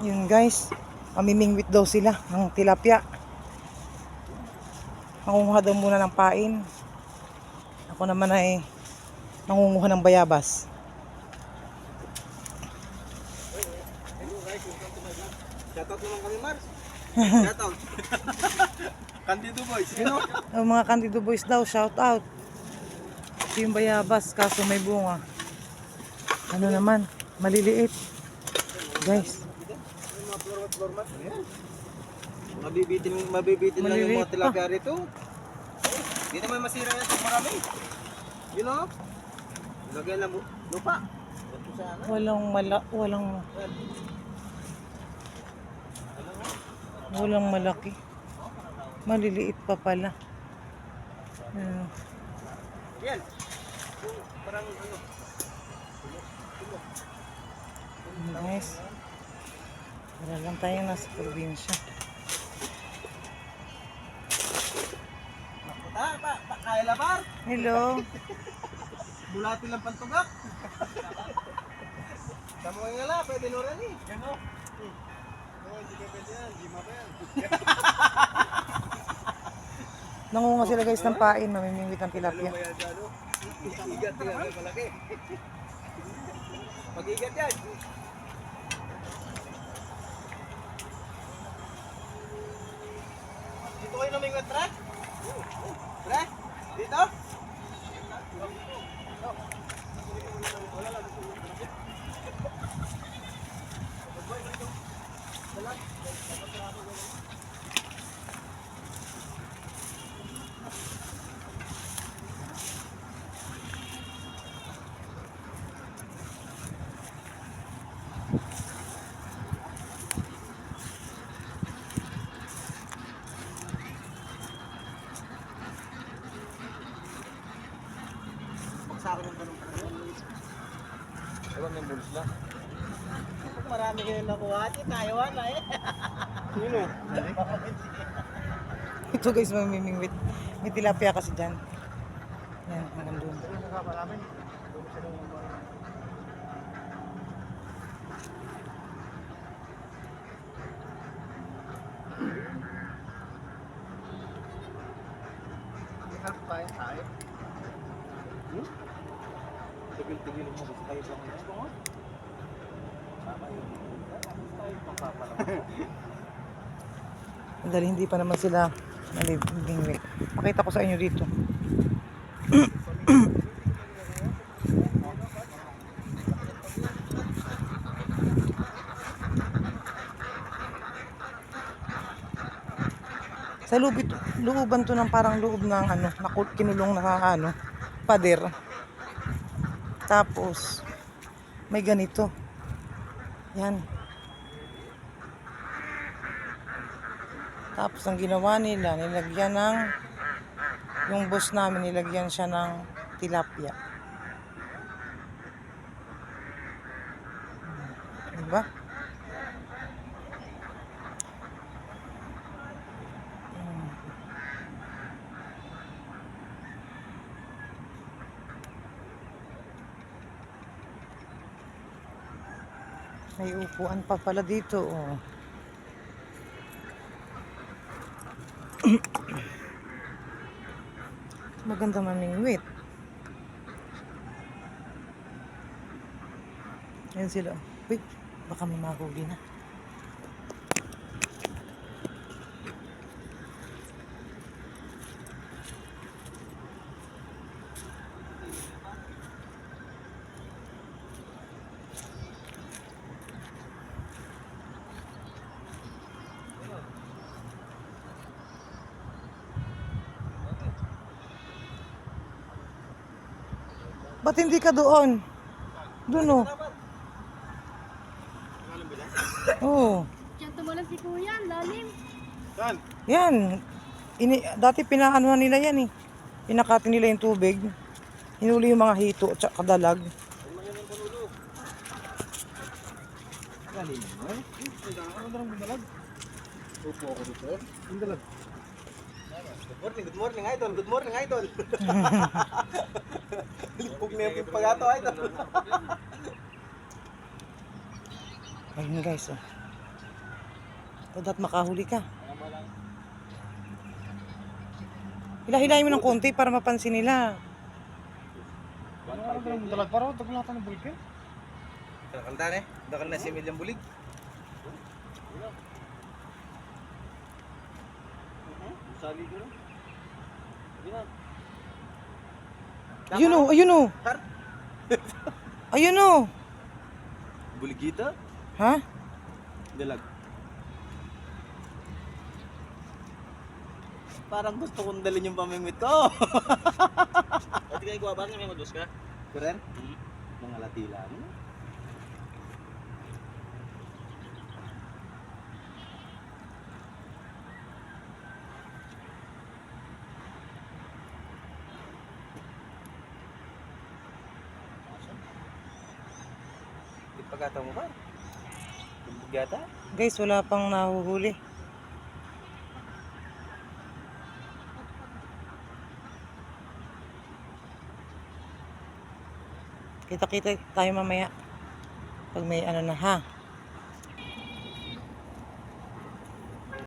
Yun guys, mamimingwit daw sila ng tilapia. Mangunguha daw muna ng pain. Ako naman ay nangunguha ng bayabas. Hello guys, welcome to my vlog. Shoutout naman kami, Mars. Shoutout. Candido Boys, you know? Ang mga Candido Boys daw, shout out. Ito yung bayabas, kaso may bunga. Ano naman, maliliit. Guys, Yung mga floor-mat. Ayan. Mabibitin lang yung Maliliit mga tilapia rito. Hindi naman masira yan pag marami. You know? Ilagay lang lupa. Ito sana. walang malaki. Maliliit pa pala. Yan. Parang ano. Guys, wala lang tayo nasa probinsya. Kaya labar. Hello. Bulatin lang pantugak. Tama nga la, pwede no rin eh. Yan o. Hindi ka pwede yan, di mapa yan. Nangunga sila guys ng pain, mamimingwit ng tilapia. Igat yan, malaki. Pag-igat yan. Dito kayo namingwit, Tre? Tre? Dito? Sa akin yung tanong pa rin. Ewan yung bulls lang. Marami kayo nakuha. Tayo na eh. Sino? Ito guys, mamimingwit. May tilapia kasi dyan. Yan, hanggang doon. Marami. Tayo. Tigil-tigil mo gusto kayo sa mga ito. Tama yun. Dahil hindi pa naman sila nalibingwit. Pakita ko sa inyo dito. Sa looban to ng parang loob ng ano, kinulong na ano, pader. Tapos may ganito. Yan. Tapos ang ginawa nila, nilagyan ng yung boss namin, nilagyan siya ng tilapia. Diba? May upuan pa pala dito, oh. Maganda mamingwit. Ayan sila. Uy, baka mamagugi na. Ba't hindi ka doon? Doon, oh. Oo. Diyan tumulan si Kuya, lalim. Saan? Yan. Dati pinaanuhan nila yan eh. Pinakatin nila yung tubig. Hinuli yung mga hito at saka dalag. Galing mo? Ano dalang bumalag? Upo ako dito. Yung dalag. Good morning, idol. Good morning, idol. Lipog na yung pagato, idol. Ayun guys, oh. Dapat makahuli ka. Hila-hilahin mo ng konti para mapansin nila. Ano lang dalag para taglatan ng bulke. Kaldan eh. Dakal na si Emilyang bulig. Sali ko na. Ayun o, ayun o. Ayun o. Buligita? Ha? Dalag. Parang gusto kong dalhin yung pamimit ko. Pati kayo kuha ba? May mados ka? Karen? Mga latila. Ipagkataw mo ba? Bugyata? Guys, wala pang nahuhuli. Kita-kita tayo mamaya. Pag may ano na ha.